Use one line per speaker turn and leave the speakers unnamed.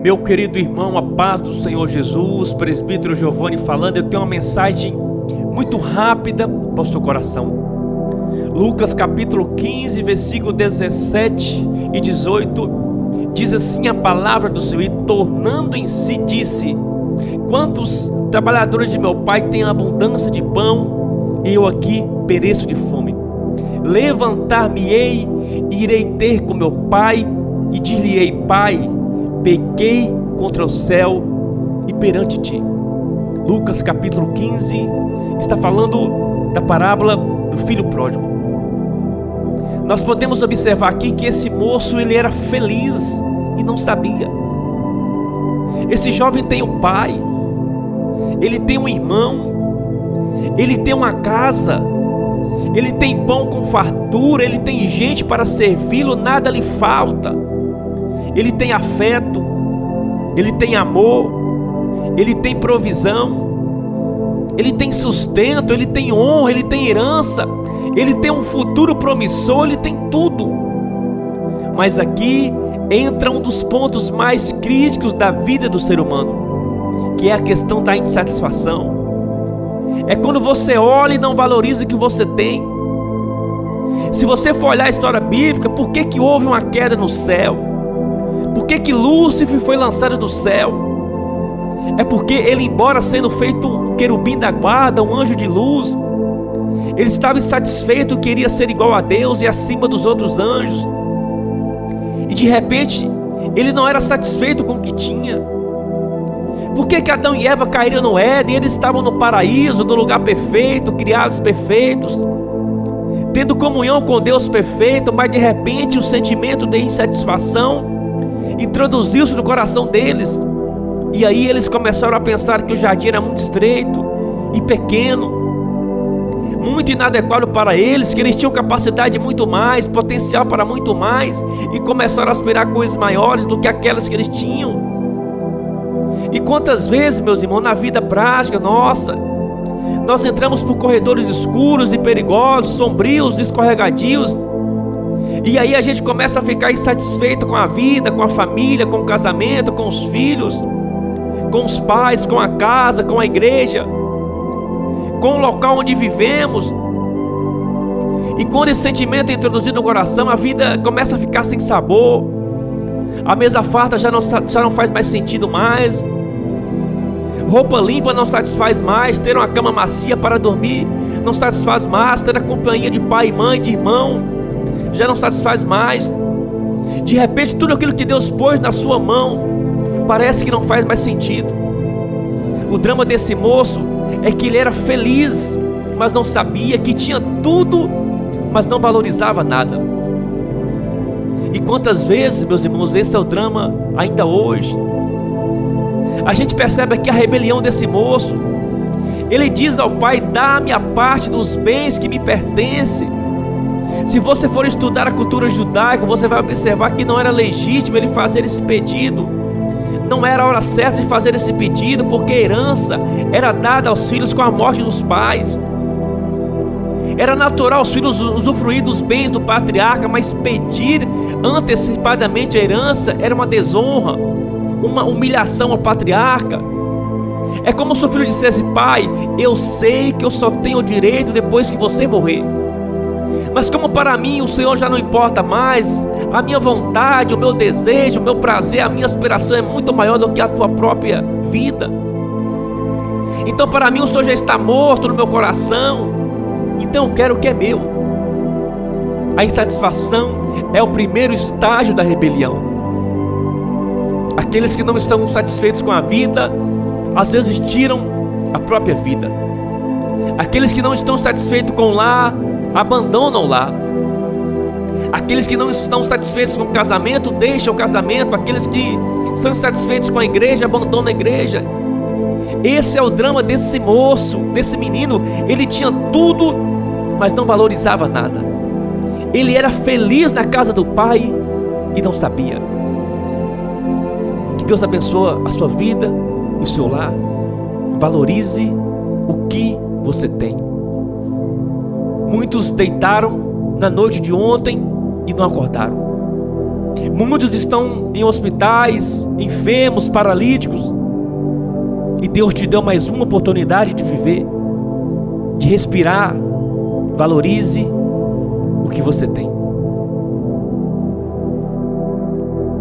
Meu querido irmão, a paz do Senhor Jesus, presbítero Giovanni falando. Eu tenho uma mensagem muito rápida para o seu coração. Lucas capítulo 15, versículo 17 e 18, diz assim a palavra do Senhor: e tornando em si disse: quantos trabalhadores de meu pai têm abundância de pão, e eu aqui pereço de fome. Levantar-me-ei e irei ter com meu pai, e dir-lhe-ei: Pai, pequei contra o céu e perante ti. Lucas capítulo 15 está falando da parábola do filho pródigo. Nós podemos observar aqui que esse moço, ele era feliz e não sabia. Esse jovem tem um pai, ele tem um irmão, ele tem uma casa, ele tem pão com fartura, ele tem gente para servi-lo, nada lhe falta. Ele tem afeto, ele tem amor, ele tem provisão, ele tem sustento, ele tem honra, ele tem herança, ele tem um futuro promissor, ele tem tudo. Mas aqui entra um dos pontos mais críticos da vida do ser humano, que é a questão da insatisfação. É quando você olha e não valoriza o que você tem. Se você for olhar a história bíblica, por que houve uma queda no céu? Por que Lúcifer foi lançado do céu? É porque ele, embora sendo feito um querubim da guarda, um anjo de luz, ele estava insatisfeito, queria ser igual a Deus e acima dos outros anjos. E de repente, ele não era satisfeito com o que tinha. Por que Adão e Eva caíram no Éden? Eles estavam no paraíso, no lugar perfeito, criados perfeitos, tendo comunhão com Deus perfeito, mas de repente o sentimento de insatisfação introduziu-se no coração deles. E aí eles começaram a pensar que o jardim era muito estreito e pequeno, muito inadequado para eles, que eles tinham capacidade de muito mais, potencial para muito mais, e começaram a aspirar coisas maiores do que aquelas que eles tinham. E quantas vezes, meus irmãos, na vida prática nossa, nós entramos por corredores escuros e perigosos, sombrios, escorregadios, e aí a gente começa a ficar insatisfeito com a vida, com a família, com o casamento, com os filhos, com os pais, com a casa, com a igreja, com o local onde vivemos. E quando esse sentimento é introduzido no coração, a vida começa a ficar sem sabor. A mesa farta já não faz mais sentido mais. Roupa limpa não satisfaz mais. Ter uma cama macia para dormir não satisfaz mais. Ter a companhia de pai e mãe, de irmão, já não satisfaz mais. De repente tudo aquilo que Deus pôs na sua mão parece que não faz mais sentido. O drama desse moço é que ele era feliz, mas não sabia, que tinha tudo, mas não valorizava nada. E quantas vezes, meus irmãos, esse é o drama ainda hoje. A gente percebe aqui a rebelião desse moço. Ele diz ao pai: dá-me a parte dos bens que me pertencem. Se você for estudar a cultura judaica, você vai observar que não era legítimo ele fazer esse pedido. Não era a hora certa de fazer esse pedido, porque a herança era dada aos filhos com a morte dos pais. Era natural os filhos usufruir dos bens do patriarca, mas pedir antecipadamente a herança era uma desonra, uma humilhação ao patriarca. É como se o filho dissesse: pai, eu sei que eu só tenho direito depois que você morrer, mas como para mim o Senhor já não importa mais, a minha vontade, o meu desejo, o meu prazer, a minha aspiração é muito maior do que a tua própria vida. Então para mim o Senhor já está morto no meu coração, então eu quero o que é meu. A insatisfação é o primeiro estágio da rebelião. Aqueles que não estão satisfeitos com a vida, às vezes tiram a própria vida. Aqueles que não estão satisfeitos com o lar, abandonam o lar. Aqueles que não estão satisfeitos com o casamento, deixam o casamento. Aqueles que são insatisfeitos com a igreja, abandonam a igreja. Esse é o drama desse moço, desse menino. Ele tinha tudo, mas não valorizava nada. Ele era feliz na casa do pai e não sabia. Que Deus abençoe a sua vida e o seu lar. Valorize o que você tem. Muitos deitaram na noite de ontem e não acordaram. Muitos estão em hospitais, enfermos, paralíticos. E Deus te deu mais uma oportunidade de viver, de respirar. Valorize o que você tem.